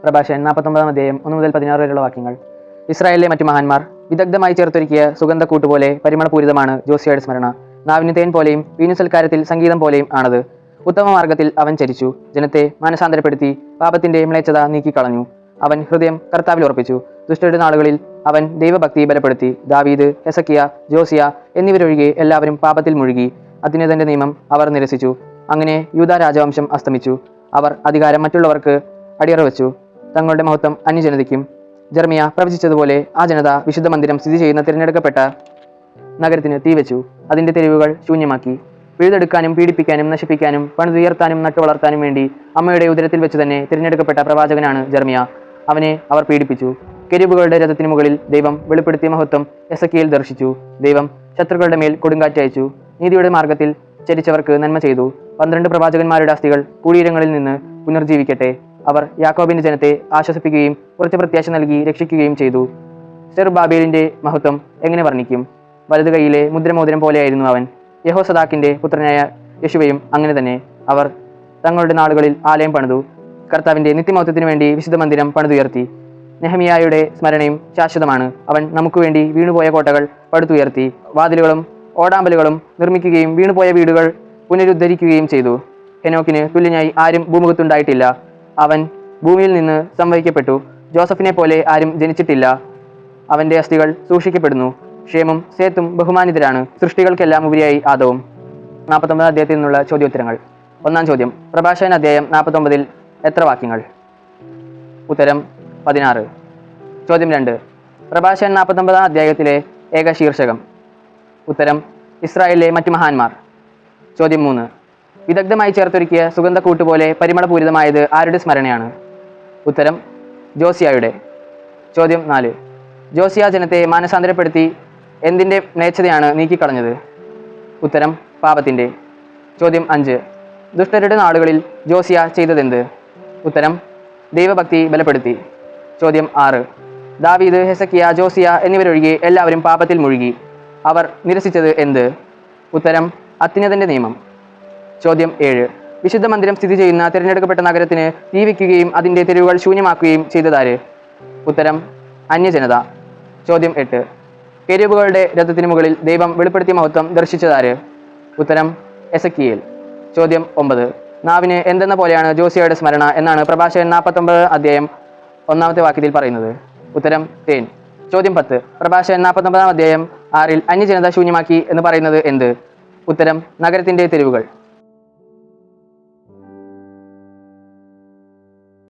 പ്രഭാഷകൻ 49 അധ്യായം 1 മുതൽ 16 വരെയുള്ള വാക്യങ്ങൾ. ഇസ്രായേലിലെ മറ്റു മഹാന്മാർ വിദഗ്ധമായി ചേർത്തൊരുക്കിയ സുഗന്ധ കൂട്ടുപോലെ പരിമളപൂരിതമാണ് ജോസിയയുടെ സ്മരണ. നാവിന് തേൻ പോലെയും വീഞ്ഞു സൽക്കാരത്തിൽ സംഗീതം പോലെയും ആണത്. ഉത്തമ മാർഗത്തിൽ അവൻ ചരിച്ചു, ജനത്തെ മാനസാന്തരപ്പെടുത്തി പാപത്തിന്റെ മ്ലേച്ഛത നീക്കിക്കളഞ്ഞു. അവൻ ഹൃദയം കർത്താവിൽ ഉറപ്പിച്ചു. ദുഷ്ടരുടെ നാളുകളിൽ അവൻ ദൈവഭക്തി ബലപ്പെടുത്തി. ദാവീദ്, ഹെസക്കിയ, ജോസിയ എന്നിവരൊഴികെ എല്ലാവരും പാപത്തിൽ മുഴുകി. അത്യുന്നതന്റെ നിയമം അവർ നിരസിച്ചു. അങ്ങനെ യൂദാ രാജവംശം അസ്തമിച്ചു. അവർ അധികാരം മറ്റുള്ളവർക്ക് അടിയറ വെച്ചു, തങ്ങളുടെ മഹത്വം അന്യജനതയ്ക്കും. ജെറമിയ പ്രവചിച്ചതുപോലെ ആ ജനത വിശുദ്ധ മന്ദിരം സ്ഥിതി ചെയ്യുന്ന തിരഞ്ഞെടുക്കപ്പെട്ട നഗരത്തിന് തീവെച്ചു, അതിന്റെ തെരുവുകൾ ശൂന്യമാക്കി. പിഴുതെടുക്കാനും പീഡിപ്പിക്കാനും നശിപ്പിക്കാനും പണിതുയർത്താനും നട്ടുവളർത്താനും വേണ്ടി അമ്മയുടെ ഉദരത്തിൽ വെച്ച് തന്നെ തിരഞ്ഞെടുക്കപ്പെട്ട പ്രവാചകനാണ് ജെറമിയ. അവനെ അവർ പീഡിപ്പിച്ചു. കെരൂബുകളുടെ രഥത്തിന് മുകളിൽ ദൈവം വെളിപ്പെടുത്തിയ മഹത്വം എസെക്കിയേൽ ദർശിച്ചു. ദൈവം ശത്രുക്കളുടെ മേൽ കൊടുങ്കാറ്റയച്ചു. നീതിയുടെ മാർഗത്തിൽ ചരിച്ചവർക്ക് നന്മ ചെയ്തു. 12 പ്രവാചകന്മാരുടെ അസ്ഥികൾ കുടീരങ്ങളിൽ നിന്ന് പുനർജീവിക്കട്ടെ. അവർ യാക്കോബിന്റെ ജനത്തെ ആശ്വസിപ്പിക്കുകയും കുറച്ച് പ്രത്യാശ നൽകി രക്ഷിക്കുകയും ചെയ്തു. സെറുബ്ബാബേലിന്റെ മഹത്വം എങ്ങനെ വർണ്ണിക്കും? വലതു കൈയിലെ മുദ്രമോതിരം പോലെയായിരുന്നു അവൻ. യഹോസദാക്കിന്റെ പുത്രനായ യെശുവയും അങ്ങനെ തന്നെ. അവർ തങ്ങളുടെ നാളുകളിൽ ആലയം പണിതു, കർത്താവിന്റെ നിത്യമഹത്വത്തിനു വേണ്ടി വിശുദ്ധ മന്ദിരം പണിതുയർത്തി. നെഹമിയായുടെ സ്മരണയും ശാശ്വതമാണ്. അവൻ നമുക്ക് വേണ്ടി വീണുപോയ കോട്ടകൾ പടുത്തുയർത്തി. വാതിലുകളും ഓടാമ്പലുകളും നിർമ്മിക്കുകയും വീണുപോയ വീടുകൾ പുനരുദ്ധരിക്കുകയും ചെയ്തു. ഹെനോക്കിന് തുല്യനായി ആരും ഭൂമുഖത്തുണ്ടായിട്ടില്ല. അവൻ ഭൂമിയിൽ നിന്ന് സംവഹിക്കപ്പെട്ടു. ജോസഫിനെ പോലെ ആരും ജനിച്ചിട്ടില്ല. അവന്റെ അസ്ഥികൾ സൂക്ഷിക്കപ്പെടുന്നു. ഷേമും സേത്തും ബഹുമാനിതരാണ്, സൃഷ്ടികൾക്കെല്ലാം ഉപരിയായി ആദവും. 49 അധ്യായത്തിൽ നിന്നുള്ള ചോദ്യോത്തരങ്ങൾ. 1-ാം ചോദ്യം. പ്രഭാഷകൻ അധ്യായം 49 എത്ര വാക്യങ്ങൾ? ഉത്തരം 16. ചോദ്യം 2. പ്രഭാഷകൻ 49 അധ്യായത്തിലെ ഏക ശീർഷകം. ഉത്തരം ഇസ്രായേലിലെ മറ്റു മഹാന്മാർ. ചോദ്യം 3. വിദഗ്ധമായി ചേർത്തൊരുക്കിയ സുഗന്ധ കൂട്ടുപോലെ പരിമളപൂരിതമായത് ആരുടെ സ്മരണയാണ്? ഉത്തരം ജോസിയായുടെ. ചോദ്യം 4. ജോസിയ ജനത്തെ മാനസാന്തരപ്പെടുത്തി എന്തിൻ്റെ മ്ലേച്ഛതയാണ് നീക്കിക്കളഞ്ഞത്? ഉത്തരം പാപത്തിൻ്റെ. ചോദ്യം 5. ദുഷ്ടരുടെ നാളുകളിൽ ജോസിയ ചെയ്തതെന്ത്? ഉത്തരം ദൈവഭക്തി ബലപ്പെടുത്തി. ചോദ്യം 6. ദാവീദ്, ഹെസക്കിയ, ജോസിയ എന്നിവരൊഴികെ എല്ലാവരും പാപത്തിൽ മുഴുകി. അവർ നിരസിച്ചത് എന്ത്? ഉത്തരം അത്യുന്നതന്റെ നിയമം. ചോദ്യം 7. വിശുദ്ധ മന്ദിരം സ്ഥിതി ചെയ്യുന്ന തിരഞ്ഞെടുക്കപ്പെട്ട നഗരത്തിന് തീ വയ്ക്കുകയും അതിൻ്റെ തെരുവുകൾ ശൂന്യമാക്കുകയും ചെയ്തതാര്? ഉത്തരം അന്യജനത. ചോദ്യം 8. കെരൂബുകളുടെ രഥത്തിന് മുകളിൽ ദൈവം വെളിപ്പെടുത്തിയ മഹത്വം ദർശിച്ചതാര്? ഉത്തരം എസെക്കിയേൽ. ചോദ്യം 9. നാവിന് എന്തെന്ന പോലെയാണ് ജോസിയയുടെ സ്മരണ എന്നാണ് പ്രഭാഷകൻ 49 അധ്യായം 1-ാമത്തെ വാക്യത്തിൽ പറയുന്നത്? ഉത്തരം തേൻ. ചോദ്യം 10. പ്രഭാഷകൻ 49 അധ്യായം 6 അന്യജനത ശൂന്യമാക്കി എന്ന് പറയുന്നത് എന്ത്? ഉത്തരം നഗരത്തിന്റെ തെരുവുകൾ.